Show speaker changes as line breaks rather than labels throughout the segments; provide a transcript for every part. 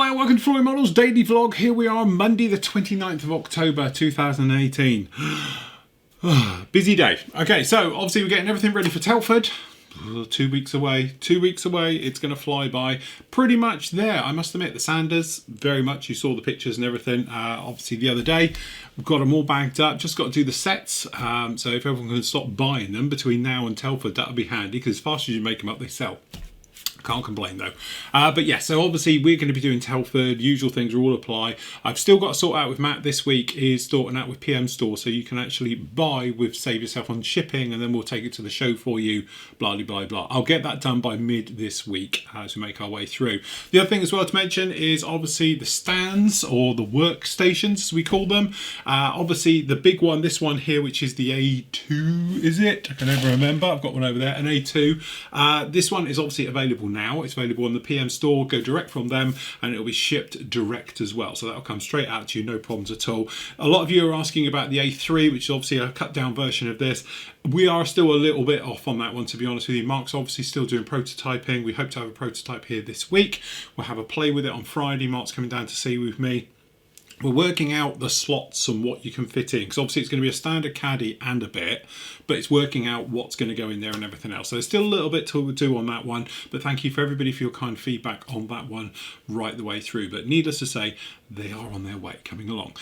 Hello, welcome to Flory Models Daily Vlog. Here we are, Monday the 29th of October 2018. Busy day. Okay, so obviously we're getting everything ready for Telford. 2 weeks away. 2 weeks away. It's going to fly by. Pretty much there. I must admit, the Sanders, very much. You saw the pictures and everything, obviously, the other day. We've got them all bagged up. Just got to do the sets. So if everyone can stop buying them between now and Telford, that would be handy, because as fast as you make them up, they sell. Can't complain though. But yeah, so obviously we're going to be doing Telford. Usual things will all apply. I've still got to sort out with Matt this week is sorting out with PM Store, so you can actually buy with save yourself on shipping, and then we'll take it to the show for you. Blah blah blah blah. I'll get that done by mid this week as we make our way through. The other thing as well to mention is obviously the stands, or the workstations as we call them. Obviously the big one, this one here, which is the A2, is it? I can never remember. I've got one over there, an A2. This one is obviously available now. It's available on the PM Store. Go direct from them and it'll be shipped direct as well, so that'll come straight out to you, no problems at all. A lot of you are asking about the A3, which is obviously a cut down version of this. We are still a little bit off on that one, to be honest with you. Mark's obviously still doing prototyping. We hope to have a prototype here this week. We'll have a play with it on Friday. Mark's coming down to see with me. We're working out the slots and what you can fit in, because obviously it's going to be a standard caddy and a bit, but it's working out what's going to go in there and everything else. So there's still a little bit to do on that one, but thank you for everybody for your kind feedback on that one right the way through. But needless to say, they are on their way, coming along.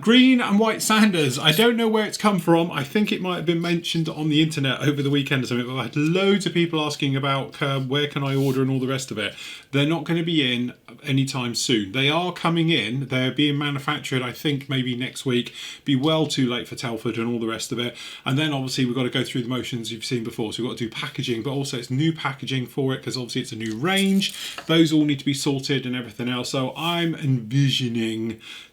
Green and white Sanders. I don't know where it's come from. I think it might have been mentioned on the internet over the weekend or something, but I had loads of people asking about where can I order and all the rest of it. They're not going to be in anytime soon. They are coming in. They're being manufactured, I think, maybe next week. Be well too late for Telford and all the rest of it. And then obviously we've got to go through the motions you've seen before. So we've got to do packaging, but also it's new packaging for it, because obviously it's a new range. Those all need to be sorted and everything else. So I'm envisioning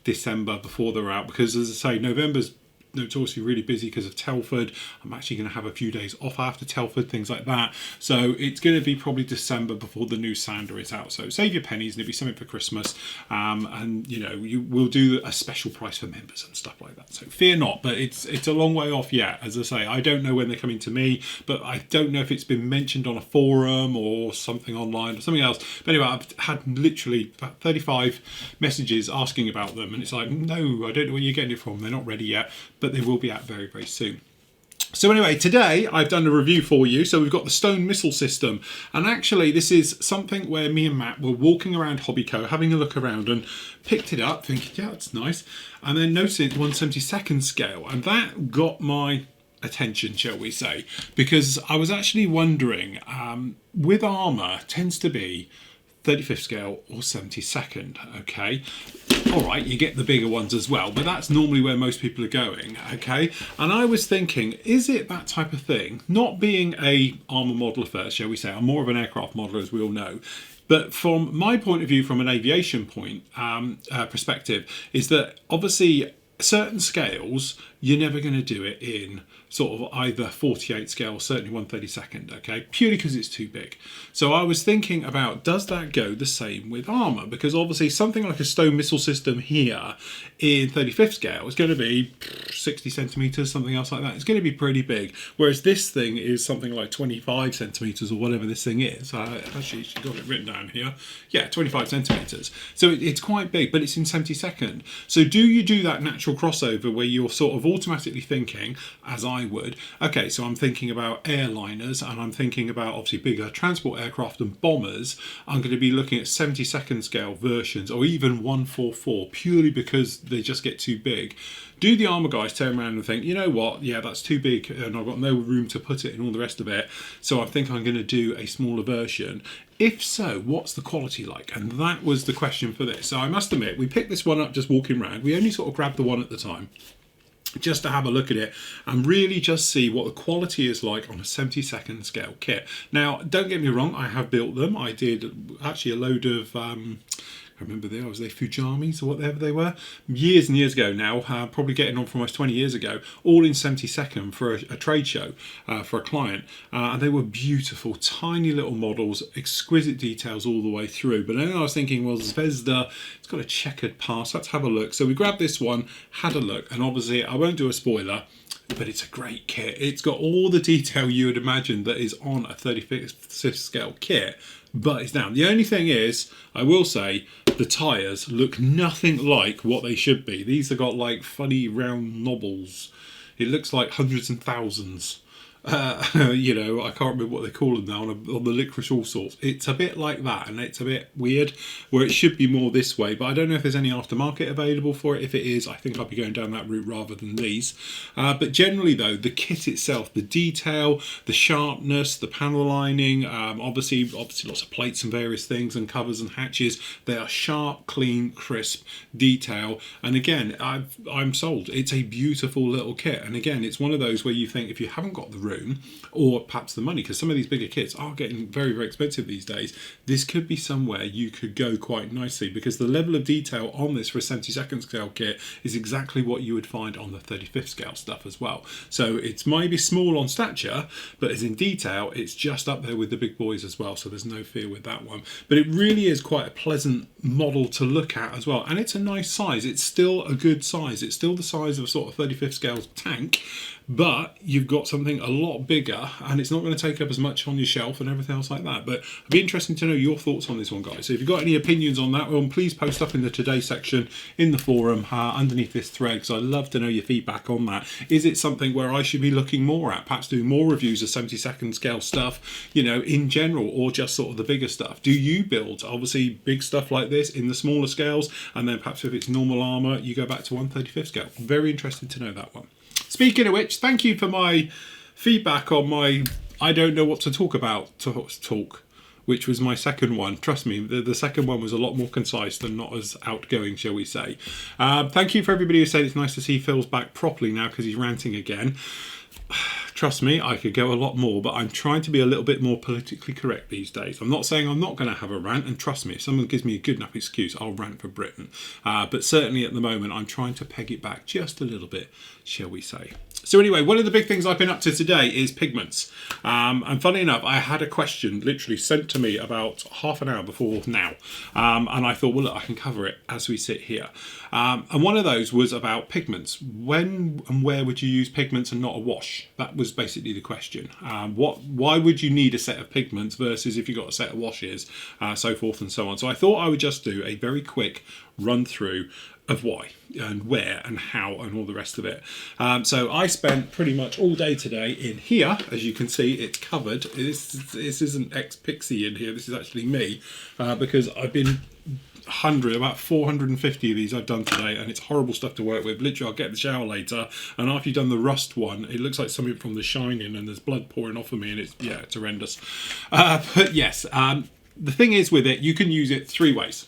December before they're out, because as I say, November's notoriously really busy because of Telford. I'm actually going to have a few days off after Telford, things like that. So it's going to be probably December before the new Sander is out. So save your pennies, and it'll be something for Christmas. And you know, you will do a special price for members and stuff like that. So fear not, but it's a long way off yet. As I say, I don't know when they're coming to me, but I don't know if it's been mentioned on a forum or something online or something else. But anyway, I've had literally about 35 messages asking about them, and it's like, no, I don't know where you're getting it from. They're not ready yet, but they will be out very, very soon. So anyway, today I've done a review for you. So we've got the stone missile system, and actually this is something where me and Matt were walking around Hobbyco, having a look around, and picked it up thinking, yeah, that's nice, and then noticing it's 1/72nd scale, and that got my attention, shall we say, because I was actually wondering, with armour tends to be 35th scale or 72nd, okay? All right, you get the bigger ones as well, but that's normally where most people are going, okay? And I was thinking, is it that type of thing? Not being a armour modeler first, shall we say, I'm more of an aircraft modeler, as we all know. But from my point of view, from an aviation perspective, is that obviously certain scales, you're never going to do it in sort of either 48 scale or certainly 1/32nd, okay? Purely because it's too big. So I was thinking about, does that go the same with armour? Because obviously something like a stone missile system here in 35th scale is going to be 60 centimetres, something else like that. It's going to be pretty big. Whereas this thing is something like 25 centimetres or whatever this thing is. Actually, she got it written down here. Yeah, 25 centimetres. So it's quite big, but it's in 72nd. So do you do that natural crossover where you're sort of automatically thinking, as I would, okay, so I'm thinking about airliners, and I'm thinking about obviously bigger transport aircraft and bombers. I'm going to be looking at 72nd scale versions, or even 144, purely because they just get too big. Do the armour guys turn around and think, you know what, yeah, that's too big and I've got no room to put it and all the rest of it, so I think I'm going to do a smaller version? If so, what's the quality like? And that was the question for this. So I must admit, we picked this one up just walking around. We only sort of grabbed the one at the time, just to have a look at it and really just see what the quality is like on a 72nd scale kit. Now, don't get me wrong, I have built them. I did actually a load of I remember they Fujamis or whatever they were, years and years ago now, probably getting on for almost 20 years ago, all in 72nd for a trade show for a client. And they were beautiful, tiny little models, exquisite details all the way through. But then I was thinking, well, Zvezda, it's got a checkered past, let's have a look. So we grabbed this one, had a look, and obviously I won't do a spoiler, but it's a great kit. It's got all the detail you would imagine that is on a 35th scale kit, but it's down. The only thing is, I will say, the tyres look nothing like what they should be. These have got like funny round knobbles. It looks like hundreds and thousands. You know, I can't remember what they call them now on the licorice all sorts. It's a bit like that, and it's a bit weird, where it should be more this way, but I don't know if there's any aftermarket available for it. If it is, I think I'll be going down that route rather than these. But generally though, the kit itself, the detail, the sharpness, the panel lining, obviously lots of plates and various things and covers and hatches, they are sharp, clean, crisp detail, and again, I'm sold. It's a beautiful little kit, and again, it's one of those where you think if you haven't got the room or perhaps the money, because some of these bigger kits are getting very, very expensive these days, this could be somewhere you could go quite nicely, because the level of detail on this for a 72nd scale kit is exactly what you would find on the 35th scale stuff as well. So it's maybe small on stature, but as in detail, it's just up there with the big boys as well, so there's no fear with that one. But it really is quite a pleasant model to look at as well, and it's a nice size. It's still a good size. It's still the size of a sort of 35th scale tank, but you've got something a lot bigger, and it's not going to take up as much on your shelf and everything else like that. But it'd be interesting to know your thoughts on this one, guys. So if you've got any opinions on that one, please post up in the today section in the forum underneath this thread, because I'd love to know your feedback on that. Is it something where I should be looking more at, perhaps doing more reviews of 72nd scale stuff, you know, in general, or just sort of the bigger stuff? Do you build obviously big stuff like this in the smaller scales, and then perhaps if it's normal armour, you go back to 1/35th scale? Very interested to know that one. Speaking of which, thank you for my feedback on my I don't know what to talk about talk, which was my second one. Trust me, the second one was a lot more concise than not as outgoing, shall we say. Thank you for everybody who said it's nice to see Phil's back properly now because he's ranting again. Trust me, I could go a lot more, but I'm trying to be a little bit more politically correct these days. I'm not saying I'm not going to have a rant, and trust me, if someone gives me a good enough excuse, I'll rant for Britain. But certainly at the moment, I'm trying to peg it back just a little bit, shall we say. So anyway, one of the big things I've been up to today is pigments. And funny enough, I had a question literally sent to me about half an hour before now. And I thought, well, look, I can cover it as we sit here. And one of those was about pigments. When and where would you use pigments and not a wash? That was basically the question. Why would you need a set of pigments versus if you got a set of washes, so forth and so on. So I thought I would just do a very quick run through of why and where and how and all the rest of it. So I spent pretty much all day today in here. As you can see, it's covered. This isn't ex-Pixie in here. This is actually me, because I've been about 450 of these I've done today, and it's horrible stuff to work with. Literally, I'll get in the shower later, and after you've done the rust one, it looks like something from The Shining, and there's blood pouring off of me, and it's horrendous. But yes, the thing is with it, you can use it three ways.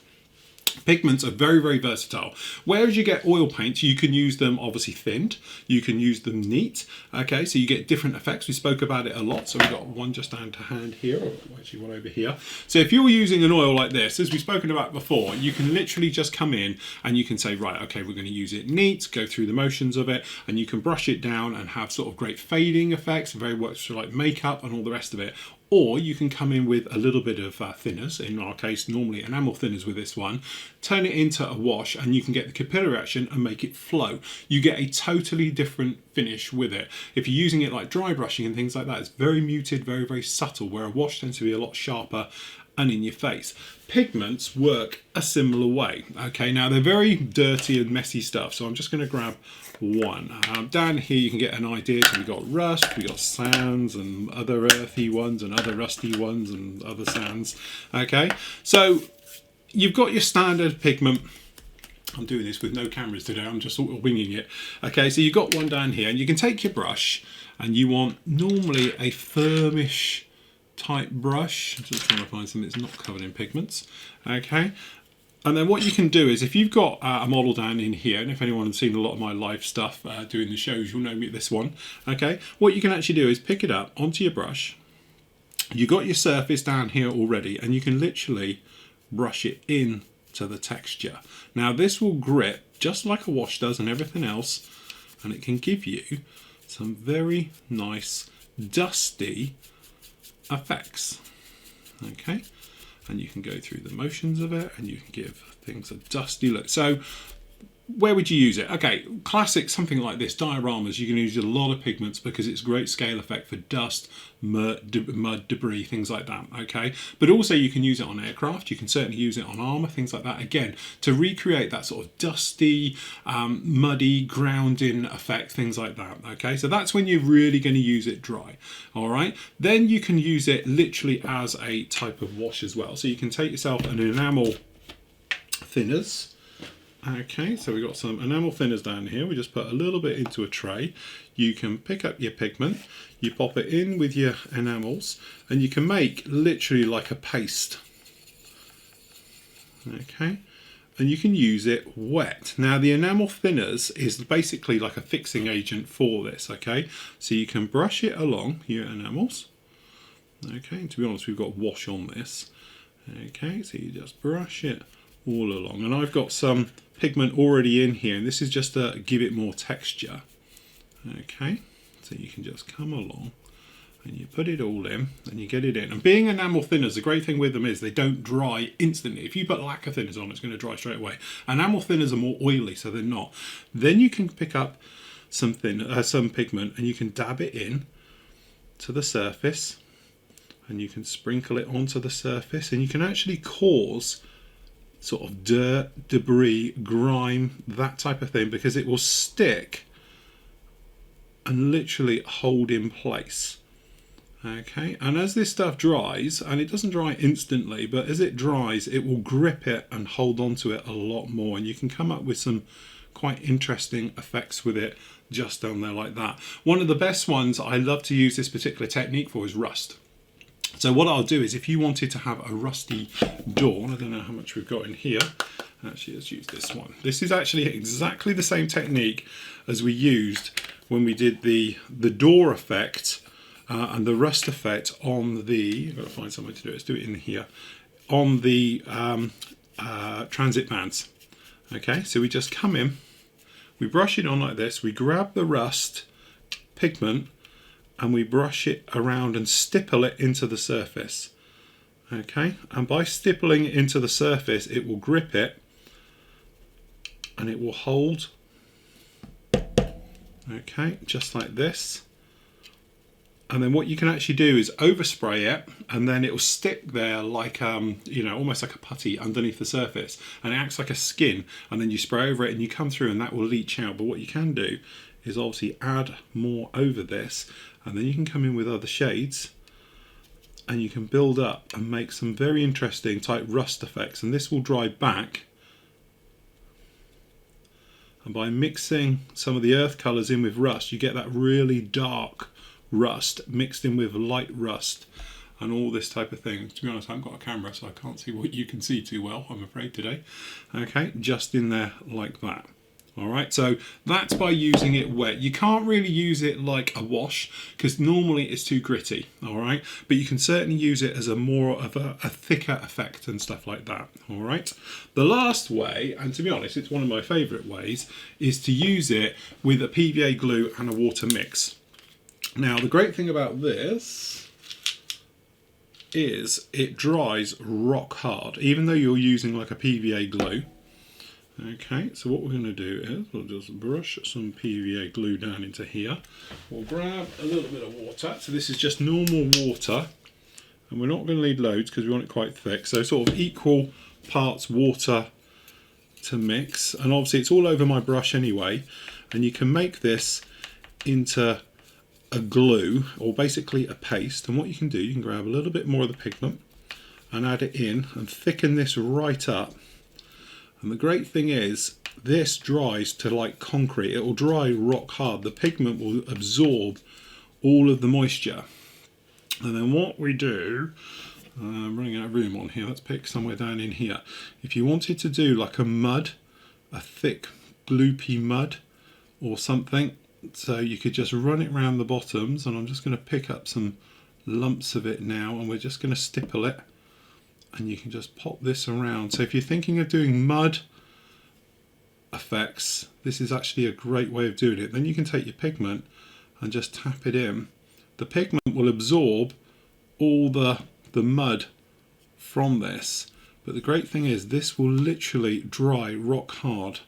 Pigments are very, very versatile. Whereas you get oil paints, you can use them obviously thinned, you can use them neat, okay, so you get different effects. We spoke about it a lot, so we've got one just down to hand here, or actually one over here. So if you're using an oil like this, as we've spoken about before, you can literally just come in and you can say, right, okay, we're going to use it neat, go through the motions of it, and you can brush it down and have sort of great fading effects, very works for like makeup and all the rest of it. Or you can come in with a little bit of thinners, in our case normally enamel thinners with this one, turn it into a wash, and you can get the capillary action and make it flow. You get a totally different finish with it. If you're using it like dry brushing and things like that, it's very muted, very, very subtle, where a wash tends to be a lot sharper and in your face. Pigments work a similar way. Okay, now they're very dirty and messy stuff, so I'm just going to grab one. Down here you can get an idea. So we've got rust, we've got sands and other earthy ones and other rusty ones and other sands. Okay, so you've got your standard pigment. I'm doing this with no cameras today, I'm just sort of winging it. Okay, so you've got one down here, and you can take your brush, and you want normally a firmish type brush. I'm just trying to find something that's not covered in pigments. Okay, and then what you can do is, if you've got a model down in here, and if anyone's seen a lot of my live stuff doing the shows, you'll know me at this one. Okay, what you can actually do is pick it up onto your brush. You've got your surface down here already, and you can literally brush it in to the texture. Now this will grip just like a wash does and everything else, and it can give you some very nice dusty effects. Okay, and you can go through the motions of it, and you can give things a dusty look. So where would you use it? Okay, classic, something like this, dioramas, you can use a lot of pigments because it's a great scale effect for dust, mud, debris, things like that, okay? But also you can use it on aircraft, you can certainly use it on armour, things like that, again, to recreate that sort of dusty, muddy, grounding effect, things like that, okay? So that's when you're really going to use it dry, all right? Then you can use it literally as a type of wash as well. So you can take yourself an enamel thinners. Okay, so we've got some enamel thinners down here. We just put a little bit into a tray. You can pick up your pigment, you pop it in with your enamels, and you can make literally like a paste. Okay, and you can use it wet. Now the enamel thinners is basically like a fixing agent for this, okay? So you can brush it along your enamels. Okay, to be honest, we've got wash on this. Okay, so you just brush it all along, and I've got some pigment already in here, and this is just to give it more texture. Okay, so you can just come along and you put it all in and you get it in. And being enamel thinners, the great thing with them is they don't dry instantly. If you put lacquer thinners on, it's going to dry straight away. Enamel thinners are more oily, so they're not. Then you can pick up some pigment and you can dab it in to the surface, and you can sprinkle it onto the surface, and you can actually cause sort of dirt, debris, grime, that type of thing, because it will stick and literally hold in place. Okay, and as this stuff dries, and it doesn't dry instantly, but as it dries, it will grip it and hold on to it a lot more, and you can come up with some quite interesting effects with it just down there like that. One of the best ones I love to use this particular technique for is rust. So what I'll do is, if you wanted to have a rusty door, I don't know how much we've got in here, actually let's use this one. This is actually exactly the same technique as we used when we did the door effect and the rust effect on the, I've got to find somewhere to do it, let's do it in here, on the transit vans. Okay, so we just come in, we brush it on like this, we grab the rust pigment, and we brush it around and stipple it into the surface. Okay, and by stippling it into the surface, it will grip it and it will hold. Okay, just like this. And then what you can actually do is overspray it, and then it will stick there like you know, almost like a putty underneath the surface, and it acts like a skin, and then you spray over it and you come through and that will leach out. But what you can do is obviously add more over this, and then you can come in with other shades and you can build up and make some very interesting type rust effects, and this will dry back. And by mixing some of the earth colours in with rust, you get that really dark rust mixed in with light rust and all this type of thing. To be honest, I haven't got a camera, so I can't see what you can see too well, I'm afraid, today. Okay, just in there like that. All right, so that's by using it wet. You can't really use it like a wash because normally it's too gritty, all right? But you can certainly use it as a more of a thicker effect and stuff like that, all right? The last way, and to be honest, it's one of my favorite ways, is to use it with a PVA glue and a water mix. Now, the great thing about this is it dries rock hard, even though you're using like a PVA glue. Okay, so what we're going to do is we'll just brush some PVA glue down into here. We'll grab a little bit of water. So this is just normal water, and we're not going to need loads because we want it quite thick. So sort of equal parts water to mix, and obviously it's all over my brush anyway. And you can make this into a glue, or basically a paste. And what you can do, you can grab a little bit more of the pigment and add it in and thicken this right up. And the great thing is, this dries to like concrete. It will dry rock hard. The pigment will absorb all of the moisture. And then what we do, I'm running out of room on here, let's pick somewhere down in here. If you wanted to do like a mud, a thick gloopy mud or something, so you could just run it around the bottoms, and I'm just going to pick up some lumps of it now, and we're just going to stipple it. And you can just pop this around. So if you're thinking of doing mud effects, this is actually a great way of doing it. Then you can take your pigment and just tap it in. The pigment will absorb all the mud from this. But the great thing is, this will literally dry rock hard.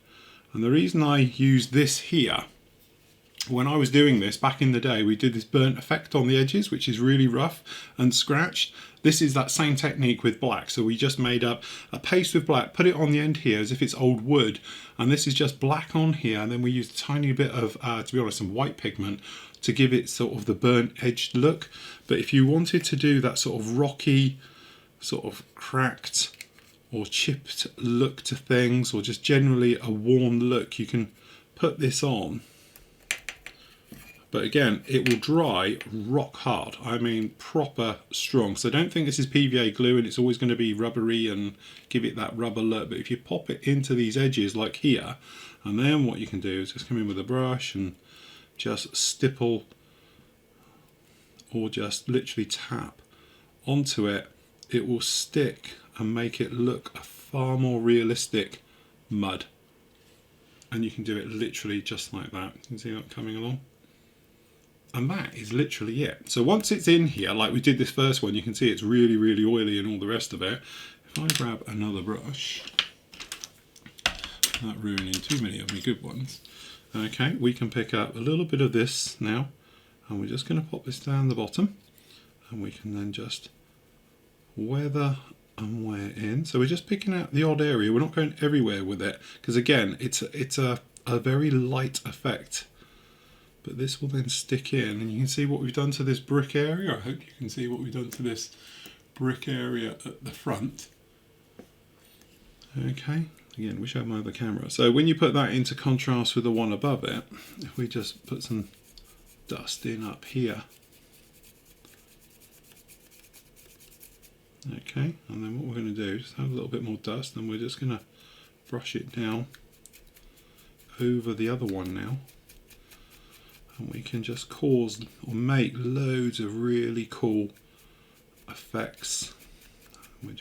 And the reason I use this here, when I was doing this back in the day, we did this burnt effect on the edges, which is really rough and scratched. This is that same technique with black. So we just made up a paste with black, put it on the end here as if it's old wood. And this is just black on here. And then we used a tiny bit of, to be honest, some white pigment to give it sort of the burnt edged look. But if you wanted to do that sort of rocky, sort of cracked or chipped look to things, or just generally a worn look, you can put this on. But again, it will dry rock hard. I mean, proper strong. So don't think this is PVA glue and it's always going to be rubbery and give it that rubber look. But if you pop it into these edges like here, and then what you can do is just come in with a brush and just stipple or just literally tap onto it, it will stick and make it look a far more realistic mud. And you can do it literally just like that. You can see that coming along. And that is literally it. So once it's in here, like we did this first one, you can see it's really, really oily and all the rest of it. If I grab another brush, not ruining too many of my good ones. Okay, we can pick up a little bit of this now, and we're just going to pop this down the bottom, and we can then just weather and wear in. So we're just picking out the odd area. We're not going everywhere with it, because again, it's a very light effect. But this will then stick in, and you can see what we've done to this brick area. I hope you can see what we've done to this brick area at the front. Okay, again, wish I had my other camera. So when you put that into contrast with the one above it, if we just put some dust in up here. Okay, and then what we're going to do is have a little bit more dust, and we're just going to brush it down over the other one now. And we can just cause or make loads of really cool effects. And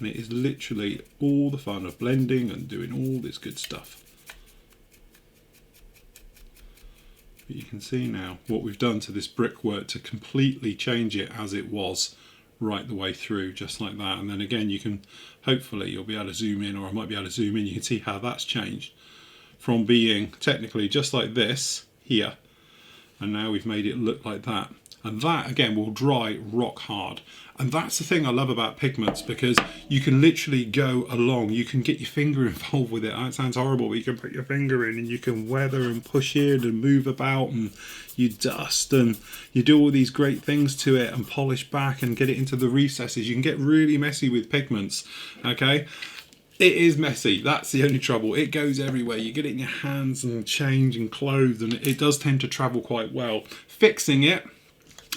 it is literally all the fun of blending and doing all this good stuff. But you can see now what we've done to this brickwork to completely change it as it was right the way through, just like that. And then again, you can, hopefully you'll be able to zoom in, or I might be able to zoom in, you can see how that's changed from being technically just like this here, and now we've made it look like that. And that again will dry rock hard. And that's the thing I love about pigments, because you can literally go along, you can get your finger involved with it. It sounds horrible, but you can put your finger in and you can weather and push in and move about, and you dust and you do all these great things to it and polish back and get it into the recesses. You can get really messy with pigments, okay? It is messy, that's the only trouble. It goes everywhere. You get it in your hands and change and clothes, and it does tend to travel quite well. Fixing it,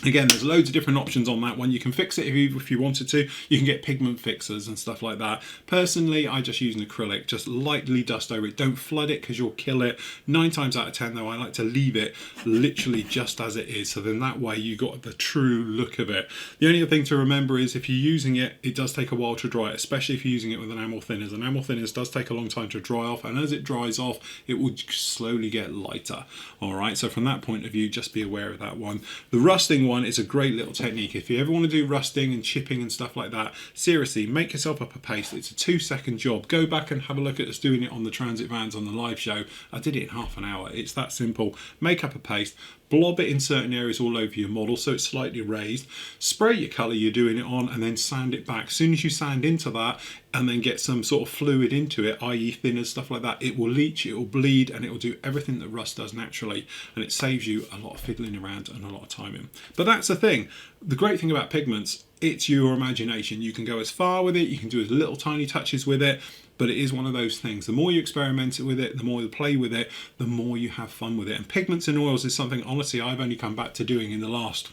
again, there's loads of different options on that one. You can fix it if you wanted to. You can get pigment fixers and stuff like that. Personally, I just use an acrylic, just lightly dust over it. Don't flood it because you'll kill it. 9 times out of 10 though, I like to leave it literally just as it is. So then that way you got the true look of it. The only other thing to remember is if you're using it, it does take a while to dry, especially if you're using it with enamel thinners. Enamel thinners does take a long time to dry off, and as it dries off, it will slowly get lighter. All right, so from that point of view, just be aware of that one. The rusting one is a great little technique. If you ever want to do rusting and chipping and stuff like that, seriously, make yourself up a paste. It's a 2-second job. Go back and have a look at us doing it on the transit vans on the live show. I did it in half an hour. It's that simple. Make up a paste, blob it in certain areas all over your model so it's slightly raised, spray your colour you're doing it on, and then sand it back. As soon as you sand into that and then get some sort of fluid into it, i.e. thinners, stuff like that, it will leach, it will bleed, and it will do everything that rust does naturally, and it saves you a lot of fiddling around and a lot of timing. But that's the thing. The great thing about pigments, it's your imagination. You can go as far with it, you can do as little tiny touches with it, but it is one of those things. The more you experiment with it, the more you play with it, the more you have fun with it. And pigments and oils is something, honestly, I've only come back to doing in the last,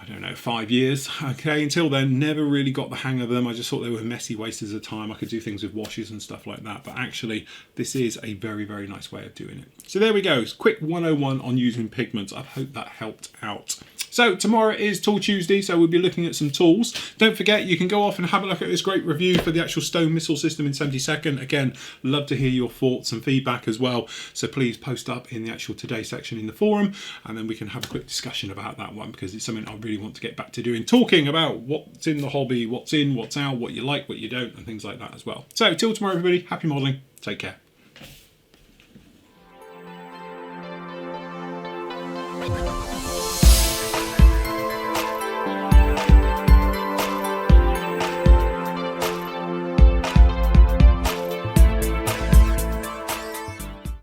I don't know, 5 years. Okay, until then, never really got the hang of them. I just thought they were messy wasters of time. I could do things with washes and stuff like that. But actually, this is a very, very nice way of doing it. So there we go. Quick 101 on using pigments. I hope that helped out. So tomorrow is Tool Tuesday, so we'll be looking at some tools. Don't forget, you can go off and have a look at this great review for the actual stone missile system in 72nd. Again, love to hear your thoughts and feedback as well. So please post up in the actual today section in the forum, and then we can have a quick discussion about that one, because it's something I really really want to get back to doing talking about what's in the hobby, what's in, what's out, what you like, what you don't, and things like that as well. So till tomorrow, everybody, happy modelling. Take care.